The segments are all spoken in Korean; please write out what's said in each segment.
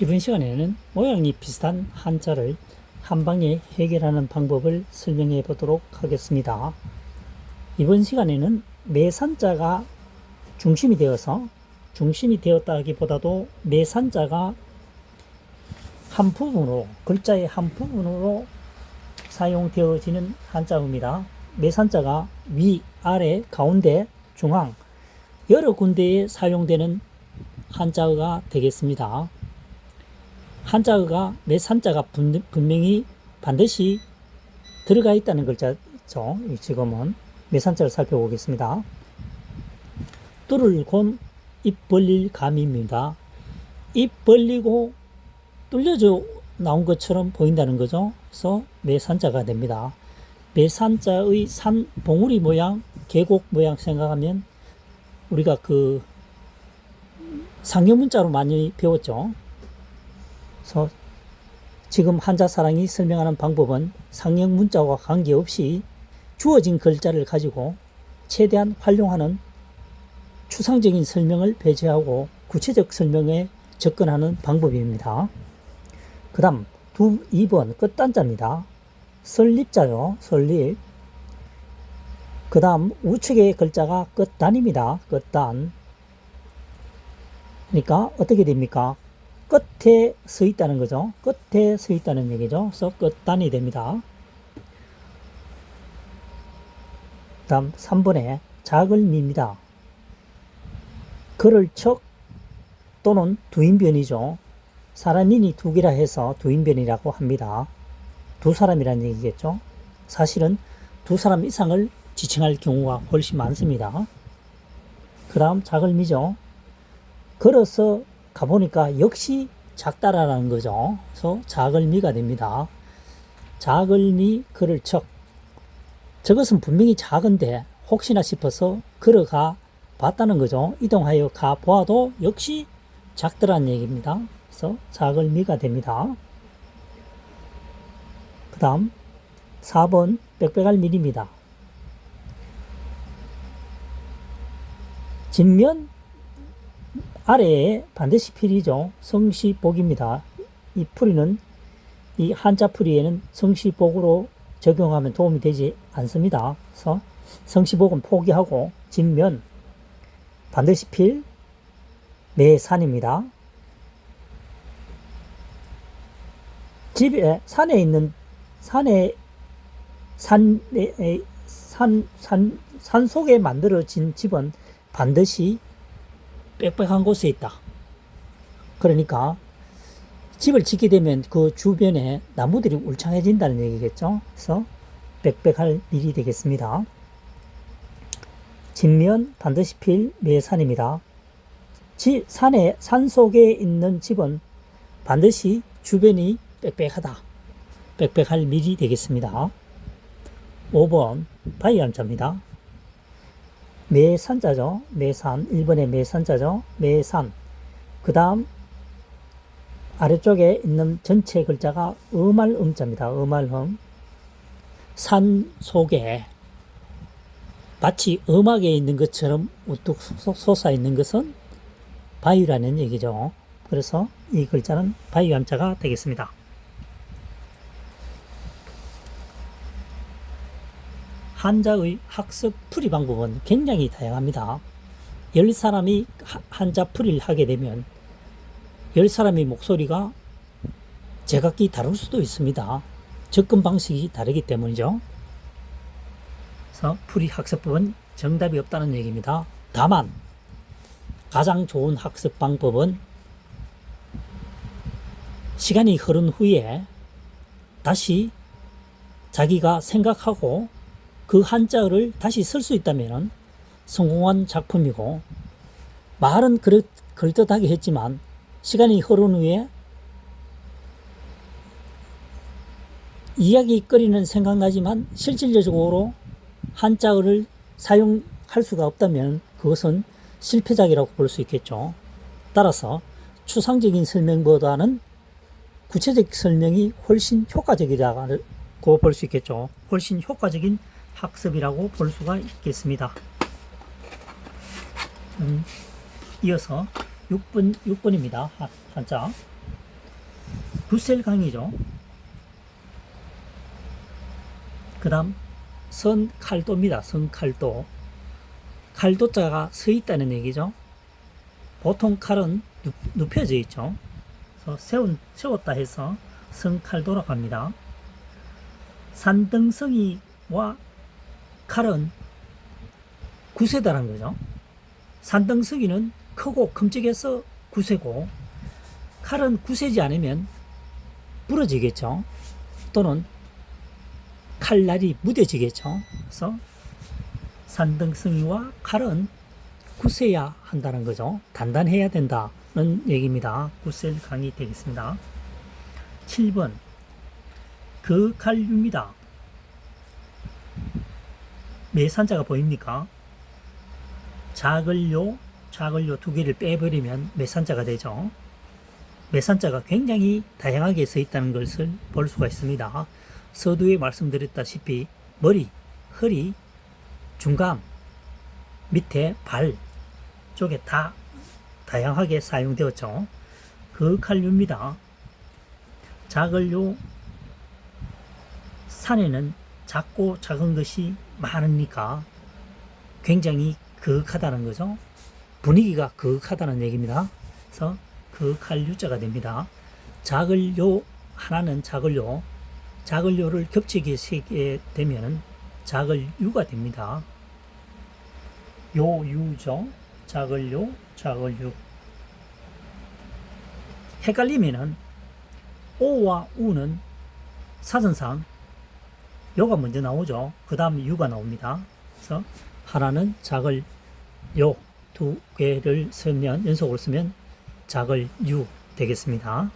이번 시간에는 모양이 비슷한 한자를 한 방에 해결하는 방법을 설명해 보도록 하겠습니다. 이번 시간에는 매산자가 중심이 되었다기보다도 매산자가 한 부분으로, 글자의 한 부분으로 사용되어지는 한자어입니다. 매산자가 위, 아래, 가운데, 중앙 여러 군데에 사용되는 한자어가 되겠습니다. 한자어가 매산자가 분명히 반드시 들어가 있다는 글자죠. 지금은 매산자를 살펴보겠습니다. 뚫을 곤 입 벌릴 감입니다. 입 벌리고 뚫려져 나온 것처럼 보인다는 거죠. 그래서 매산자가 됩니다. 매산자의 산, 봉우리 모양, 계곡 모양 생각하면 우리가 그 상형문자로 많이 배웠죠. 그래서 지금 한자사랑이 설명하는 방법은 상형문자와 관계없이 주어진 글자를 가지고 최대한 활용하는 추상적인 설명을 배제하고 구체적 설명에 접근하는 방법입니다. 그 다음 2번 끝단자입니다. 설립자요. 설립. 그 다음 우측의 글자가 끝단입니다. 끝단. 그러니까 어떻게 됩니까? 끝에 서 있다는 거죠. 끝에 서 있다는 얘기죠. 그래서 끝단이 됩니다. 그 다음 3번에 자글미입니다. 글을 척 또는 두인변이죠. 사람인이 두 개라 해서 두인변이라고 합니다. 두 사람이라는 얘기겠죠. 사실은 두 사람 이상을 지칭할 경우가 훨씬 많습니다. 그 다음 자글미죠. 걸어서 가보니까 역시 작다라는 거죠. 그래서 자글미가 됩니다. 자글미 글을 척. 저것은 분명히 작은데 혹시나 싶어서 걸어가 봤다는 거죠. 이동하여 가 보아도 역시 작더라는 얘기입니다. 그래서 자글미가 됩니다. 그 다음 4번 빽빽할 밀입니다. 진면 아래에 반드시 필이죠. 성시복입니다. 이 풀이는 이 한자 풀이에는 성시복으로 적용하면 도움이 되지 않습니다. 그래서 성시복은 포기하고 진면 반드시 필 매산입니다. 집에 산에 있는 산 속에 만들어진 집은 반드시 빽빽한 곳에 있다. 그러니까 집을 짓게 되면 그 주변에 나무들이 울창해진다는 얘기겠죠. 그래서 빽빽할 일이 되겠습니다. 진면 반드시 필 매산입니다. 산 속에 있는 집은 반드시 주변이 빽빽하다. 빽빽할 밀이 되겠습니다. 5번 바위한자입니다. 매산자죠. 매산. 1번의 매산자죠. 매산. 그 다음 아래쪽에 있는 전체 글자가 음알음자입니다. 음알음. 산 속에 마치 음악에 있는 것처럼 우뚝 솟아 있는 것은 바위라는 얘기죠. 그래서 이 글자는 바위함자가 되겠습니다. 한자의 학습 풀이 방법은 굉장히 다양합니다. 10사람이 한자 풀이를 하게 되면 10사람의 목소리가 제각기 다를 수도 있습니다. 접근 방식이 다르기 때문이죠. 그래서 풀이 학습법은 정답이 없다는 얘기입니다. 다만 가장 좋은 학습 방법은 시간이 흐른 후에 다시 자기가 생각하고 그 한자어를 다시 쓸 수 있다면 성공한 작품이고, 말은 그럴듯하게 했지만 시간이 흐른 후에 이야기거리는 생각나지만 실질적으로 한자어를 사용할 수가 없다면 그것은 실패작이라고 볼 수 있겠죠. 따라서 추상적인 설명보다는 구체적 설명이 훨씬 효과적이라고 볼 수 있겠죠. 훨씬 효과적인 학습이라고 볼 수가 있겠습니다. 이어서 6번입니다. 한자. 구셀강이죠. 그 다음 선칼도입니다. 선칼도. 칼도자가 서 있다는 얘기죠. 보통 칼은 눕혀져 있죠. 그래서 세웠다 해서 선칼도라고 합니다. 산등성이와 칼은 구세다라는 거죠. 산등성이는 크고 큼직해서 구세고, 칼은 구세지 않으면 부러지겠죠. 또는 칼날이 무뎌지겠죠. 그래서 산등성이와 칼은 구세야 한다는 거죠. 단단해야 된다는 얘기입니다. 구셀강이 되겠습니다. 7번 그 칼류입니다. 매산자가 보입니까? 작을요 두 개를 빼버리면 매산자가 되죠. 매산자가 굉장히 다양하게 써 있다는 것을 볼 수가 있습니다. 서두에 말씀드렸다시피 머리, 허리, 중간, 밑에 발 쪽에 다 다양하게 사용되었죠. 그 칼류입니다. 작을요 산에는 작고 작은 것이 많으니까 굉장히 그윽하다는 거죠. 분위기가 그윽하다는 얘기입니다. 그래서 그윽할유자가 됩니다. 작을요 하나는 작을요를 겹치게 세게 되면 작을유가 됩니다. 요유죠. 작을요, 작을유. 헷갈리면은 오와 우는 사전상 요가 먼저 나오죠. 그 다음에 유가 나옵니다. 그래서 하나는 작을 요 두 개를 쓰면, 연속으로 쓰면 작을 유 되겠습니다.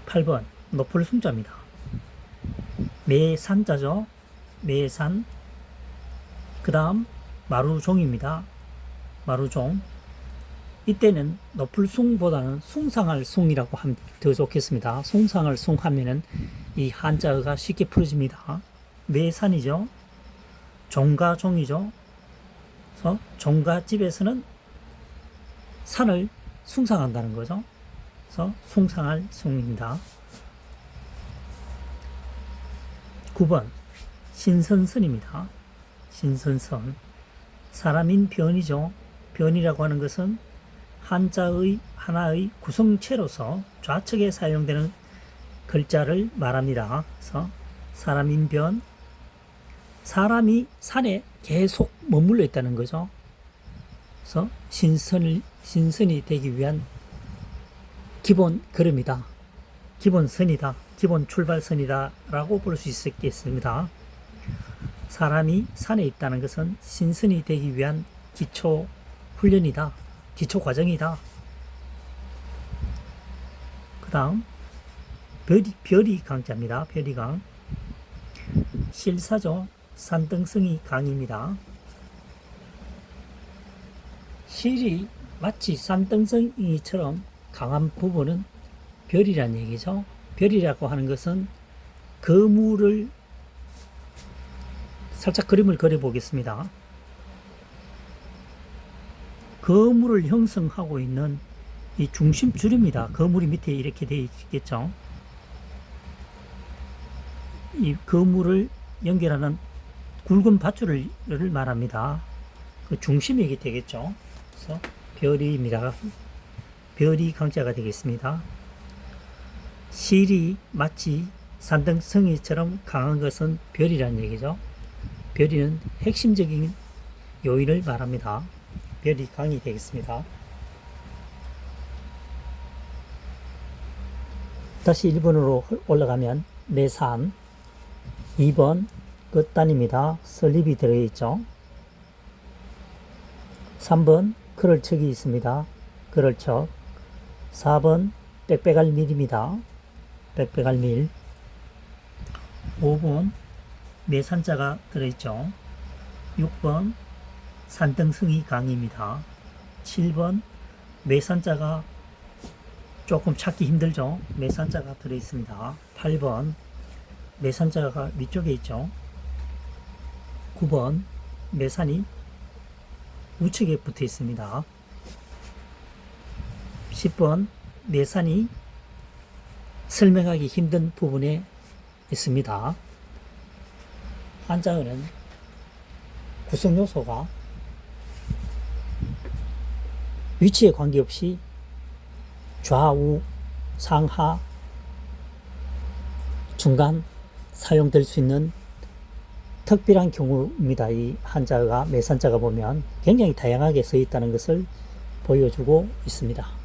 8번 높을 숭자입니다. 매산자죠. 매산. 그 다음 마루종입니다. 마루종. 이때는 높을 숭보다는 숭상할 숭이라고 하면 더 좋겠습니다. 숭상할 숭 하면은 이 한자어가 쉽게 풀어집니다. 매산이죠. 종가종이죠. 그래서 종가집에서는 산을 숭상한다는 거죠. 그래서 숭상할 숭입니다. 9번 신선선입니다. 신선선. 사람인 변이죠. 변이라고 하는 것은 한자의 하나의 구성체로서 좌측에 사용되는 글자를 말합니다. 그래서 사람인 변, 사람이 산에 계속 머물러 있다는 거죠. 그래서 신선이 되기 위한 기본 걸음이다. 기본 선이다. 기본 출발선이다. 라고 볼 수 있겠습니다. 사람이 산에 있다는 것은 신선이 되기 위한 기초 훈련이다. 기초 과정이다. 그 다음 별이 강자입니다. 별이 강. 실사죠. 산등성이 강입니다. 실이 마치 산등성이처럼 강한 부분은 별이란 얘기죠. 별이라고 하는 것은 거물을 살짝 그림을 그려보겠습니다. 거물을 형성하고 있는 이 중심줄입니다. 거물이 밑에 이렇게 되어 있겠죠. 이 거물을 연결하는 굵은 밧줄을 말합니다. 그 중심이 이게 되겠죠. 그래서 별이입니다. 별이 강자가 되겠습니다. 실이 마치 산등성이처럼 강한 것은 별이라는 얘기죠. 별이는 핵심적인 요인을 말합니다. 별이 강이 되겠습니다. 다시 1번으로 올라가면 매산. 2번 끝단입니다. 설립이 들어있죠. 3번 그럴척이 있습니다. 그럴척. 4번 빽빽할 밀입니다. 빽빽할 밀. 5번 매산자가 들어있죠. 6번 산등성이 강입니다. 7번 매산자가 조금 찾기 힘들죠. 매산자가 들어있습니다. 8번 매산자가 위쪽에 있죠. 9번 매산이 우측에 붙어 있습니다. 10번 매산이 설명하기 힘든 부분에 있습니다. 한자어는 구성 요소가 위치에 관계없이 좌우, 상하, 중간 사용될 수 있는 특별한 경우입니다. 이 한자가 매산자가 보면 굉장히 다양하게 써 있다는 것을 보여주고 있습니다.